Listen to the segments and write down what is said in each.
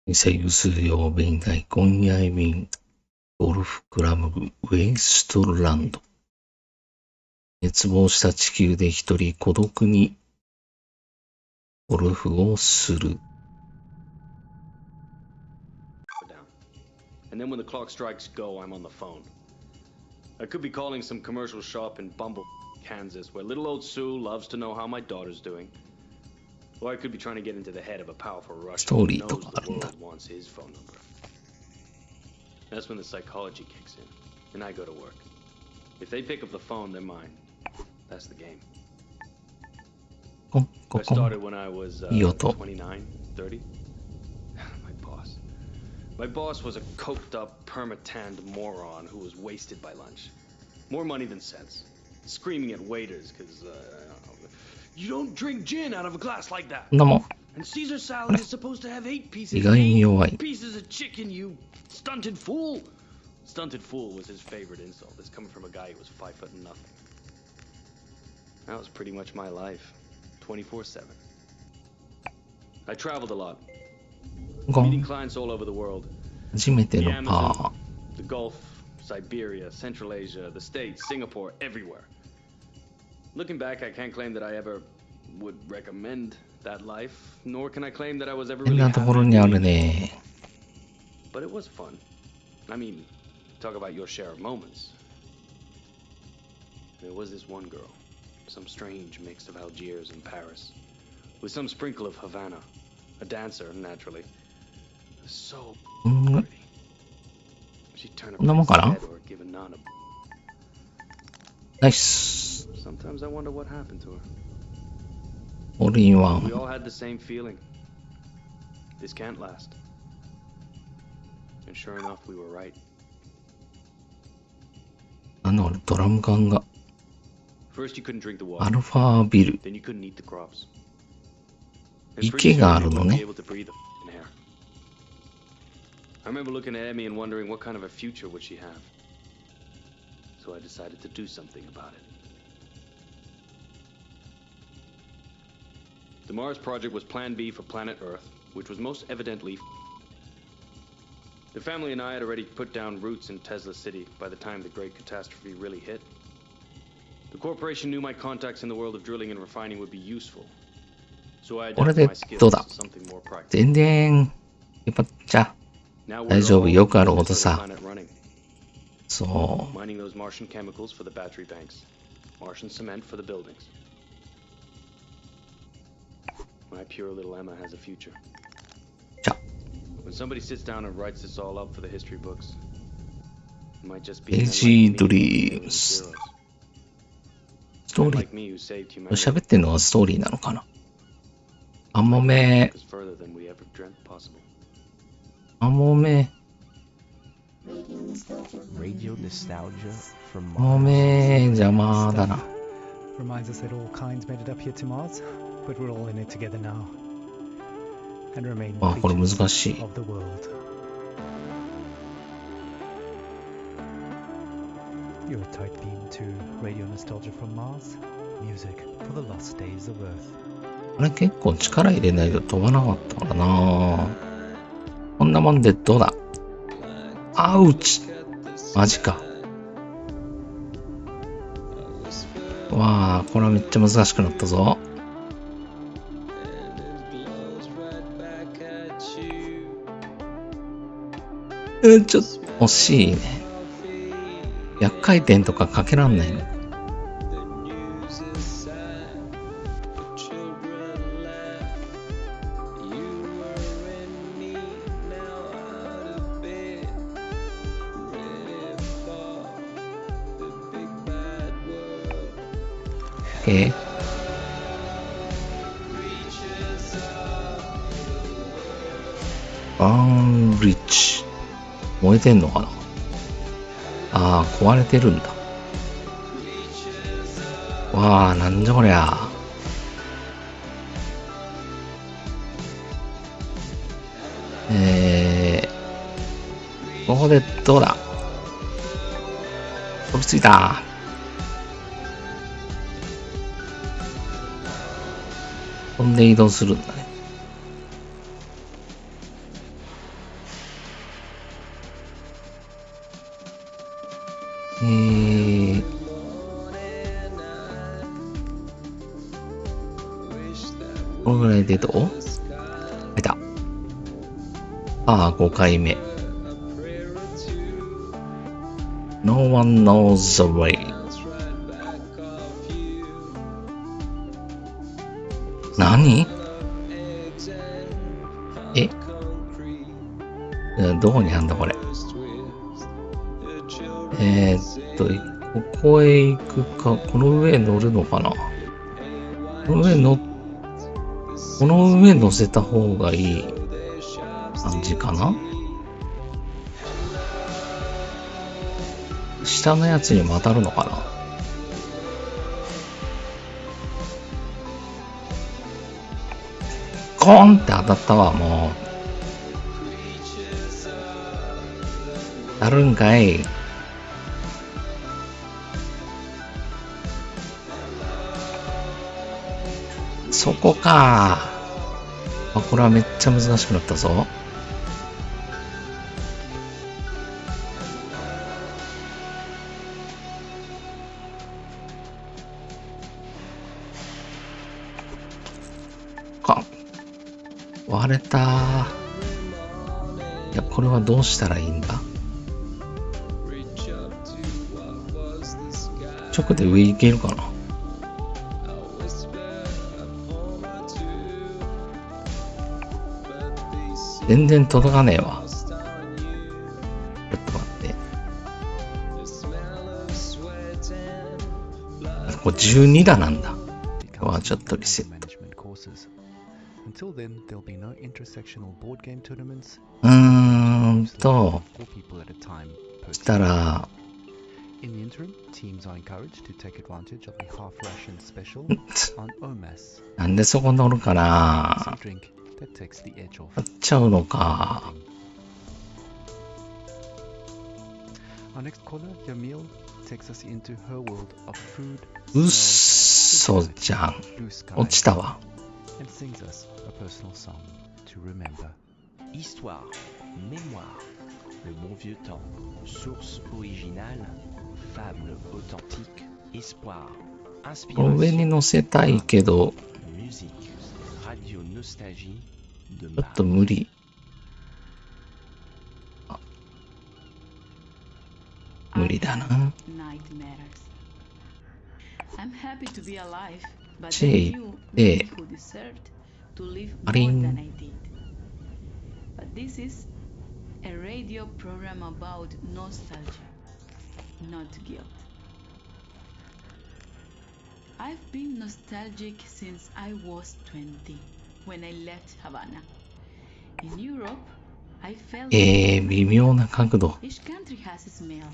水曜便外今夜便ゴルフクラブウェイストランド。滅亡した地球で一人孤独にゴルフをする。And then when the clock strikes go, I'm on the phone. I could be calling some commercial shop in Bumble, Kansas, where little old Sue loves to know how my daughter's doing. Or I could be trying to get into the head of a powerful Russian who knows the world wants his phone number. That's when the psychology kicks in, and I go to work. If they pick up the phone, they're mine. That's the game. I started when I was 29, 30. My boss was a coked-up, perma-tanned moron who was wasted by lunch. More money than sense. Screaming at waiters because, you don't drink gin out of a glass like that. And Caesar salad is supposed to have 8 pieces. 8 pieces of chicken, you stunted fool. Stunted fool was his favorite insult. It's coming from a guy who was 5 foot nothing. That was pretty much my life. 24/7. I traveled a lot. Meeting clients all over the world. The Amazon, the Gulf, Siberia, Central Asia, the States, Singapore, everywhere. Looking back, I can't claim that I ever would recommend that life, nor can I claim that I was ever really happy. But it was fun. I mean, talk about your share of moments. There was this one girl, some strange mix of Algiers and Paris, with some sprinkle of Havana, a dancer, naturally. So pretty. She'd turn a face head or give a nun a... Nice. Sometimes I wonder what happened to her. We all had the same feeling. This can't last. And sure enough, we were right. ドラム缶が First you couldn't drink the ア water. ルファビル Then you couldn't eat the crops. 池があるの be ね。 able to breathe the air. I remember looking at Emmy and wondering what kind of a future would she have. So I decided to do something about it. The Mars project was Plan B for planet Earth, which was most evidently. The family and I had already put down roots in Tesla City by the time the great catastrophe really hit. The corporation knew my contacts in the world of drilling and refining would be useful. So I adapted my skills to something more practical. 全然やっぱじゃ大丈夫よくあることさ。そう。 Mining those Martian chemicals for the battery banks, Martian cement for the buildings. My pure little Emma has a future. When somebody sits down and writes this all up for the history books, it might just be Easy dreams. ストーリー喋ってんのはストーリーなのかな。あもめあもめもめ邪魔だな。Reminds us that all kinds made it up here to Mars, but we're all in it together now. And remain creatures of the world. You're tight beam to Radio Nostalgia from Mars. Music for the lost days of Earth. あれ結構力入れないと飛ばなかったからな。こんなもんでどうだ。アウチマジか。わあ、これはめっちゃ難しくなったぞ。ちょっと惜しいね。逆回転とかかけらんないの。バーンブリッジ燃えてんのかな。ああ壊れてるんだ。わあなんじゃこりゃ。ここでどうだ。飛びついた。飛んで移動するんだね。このぐらいでどう？いた。ああ、5回目。No one knows the way. 何？え？どこにあんだこれ。ここへ行くか、この上乗るのかな？この上乗せた方がいい感じかな？下のやつにも当たるのかな？コーンって当たったわ、もう。やるんかい。そこか。あ、これはめっちゃ難しくなったぞ。割れた。いや、これはどうしたらいいんだ？直で上行けるかな？全然届かねえわ。ちょっと待って。これ12打なんだ。はちょっとリセット。したら、なんでそこ乗るかな？やっちゃうのか。うっそじゃん。落ちたわ。Le bon vieux temps, source originale, fable authentique, espoir, inspiration, 上に乗せたいけど、 musique, radio nostalgie, de ちょっと無理。無理だな。チェイで、アリン。A radio program about nostalgia, not guilt. I've been nostalgic since I was 20, when I left Havana. In Europe, I felt 微妙な角度。 each country has a smell.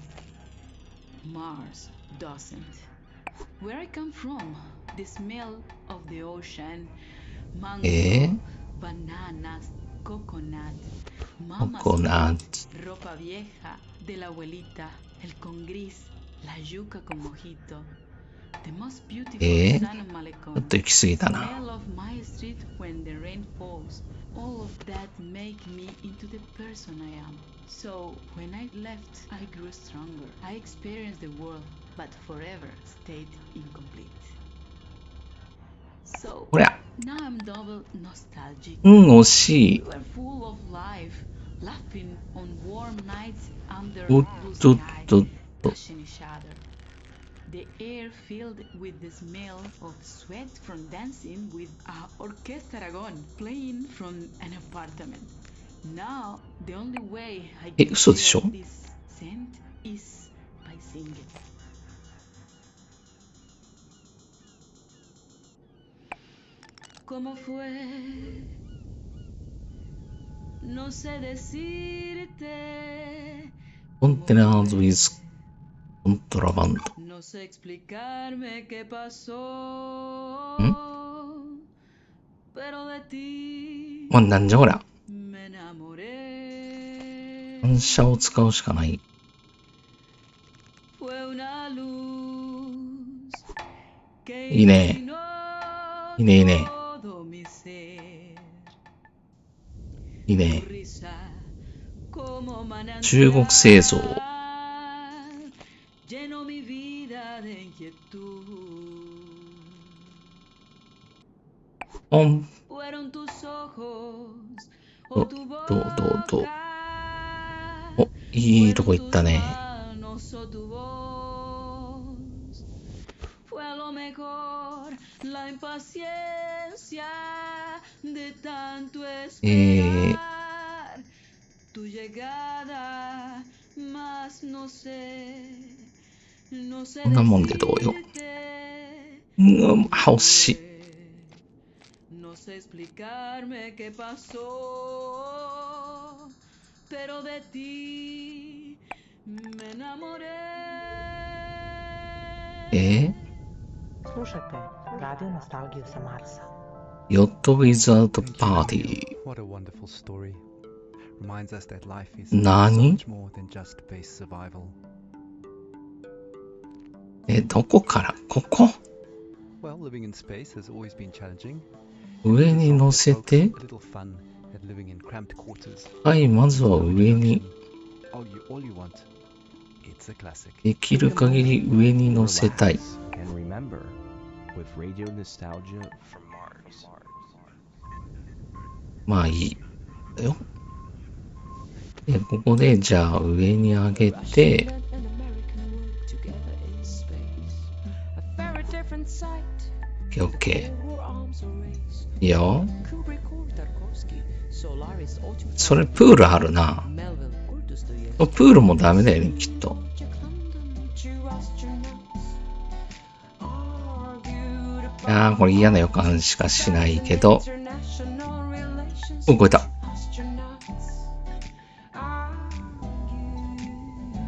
Mars doesn't. Where I come from, the smell of the ocean, mango, bananas, coconut, mama's milk, ropa vieja de la abuelita, el con gris, la yuca con mojito, the most beautiful sun of Malecón, ちょっと行き過ぎたな。 smell of my street when the rain falls, all of that make me into the person I am. So when I left, I grew stronger. I experienced the world, but forever stayed incomplete. So ほら。 now I'm double nostalgic. 惜しい。 We were full of life, laughing on warm nights under おっ blue とっ sky, とっと。 touching each other. The air filled with the smell of sweat from dancing with a Orquesta Aragon playing from an apartment. Now, the only way I can 嘘でしょ？ feel this scent is by singing. ¿Cómo fue? No sé decirte. Containers with contraband. No sé explicarme qué pasó. Pero de ti なんじゃこりゃ。 me enamoré. 反射を使うしかない。 Fue una luz que いいね。 iluminó いいね、いいね。 todo mi ser. いいね。 Risa como manantial. 中国製造。 Lleno mi vida de inquietud. ポン。どう。お、いいとこ行ったね。こんなもんでどうよ。惜しい。Слушайте радио носталгию sa Марса. Yacht Without Party. What a wonderful story. Reminds us that life is so 何 much more than just base survival. どこからここ Well, living in space has always been challenging. 上に乗せて A little fun at living in cramped quarters. はい、まずは上に All you want. It's a classic. できる限り上に乗せたい。 And remember, with radio nostalgia from Mars. まあいい。だよ。で、ここで、じゃあ上に上げて、オッケー。いいよ。それプールあるな。プールもダメだよね、きっと。いやー、これ嫌な予感しかしないけど。お、超えた。だ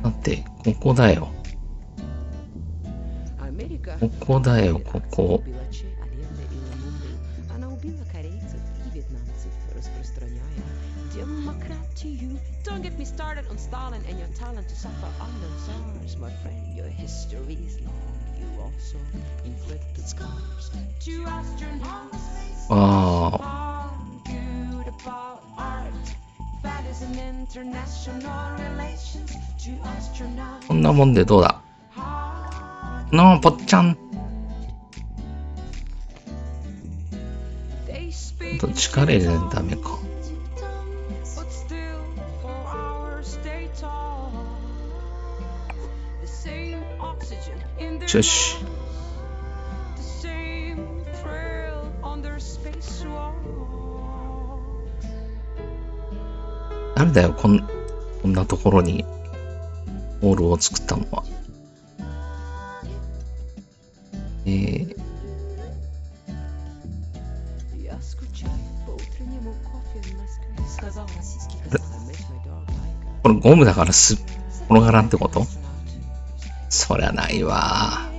って、ここだよ。ここだよ、ここ。Don't get me started on Stalin and your talent to suffer under SARS, my friend. Your history is long. You also inflicted scars. Two astronauts あ argued about art. That is an international relations. Two ー、 astronauts こんなもんでどうだなあ、ぽっちゃん。 they speak と力入れないとダメか。 but still 4 hours stay tall. The same oxygen in their よし。 the same thrill on their space walk. 誰だよ、こんなところにホールを作ったのは。Я скучаю по утреннему кофе в Москве. Сказал российский космонавт, my dog like. これゴムだから転がらんってこと？そりゃないわ。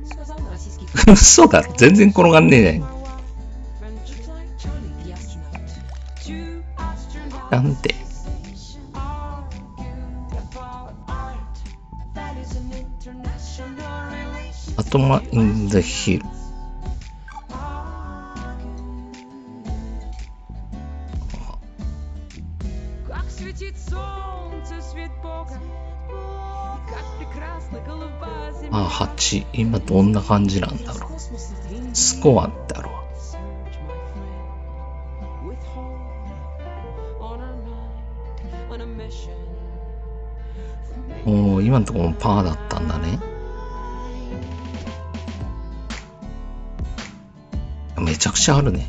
Сказал российский 嘘だろ、全然転がんねえじゃん。 Charlie, the astronaut. Two astronauts なんて。 argued about art. That is an international relation. アトマ・イン・ザ・ヒル。 Как светит солнце, свет Бога. Как прекрасна голубая земля. あ、8。今どんな感じなんだろう。スコアだろ Search, my friend, with hope on our mind, on a mission. う。おお、今のところもパーだったんだね。めちゃくちゃあるね。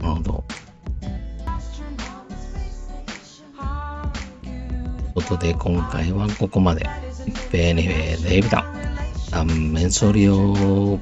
なるほど。ということで、今回はここまで。ベネフェレビタン。ダンメンソリオ。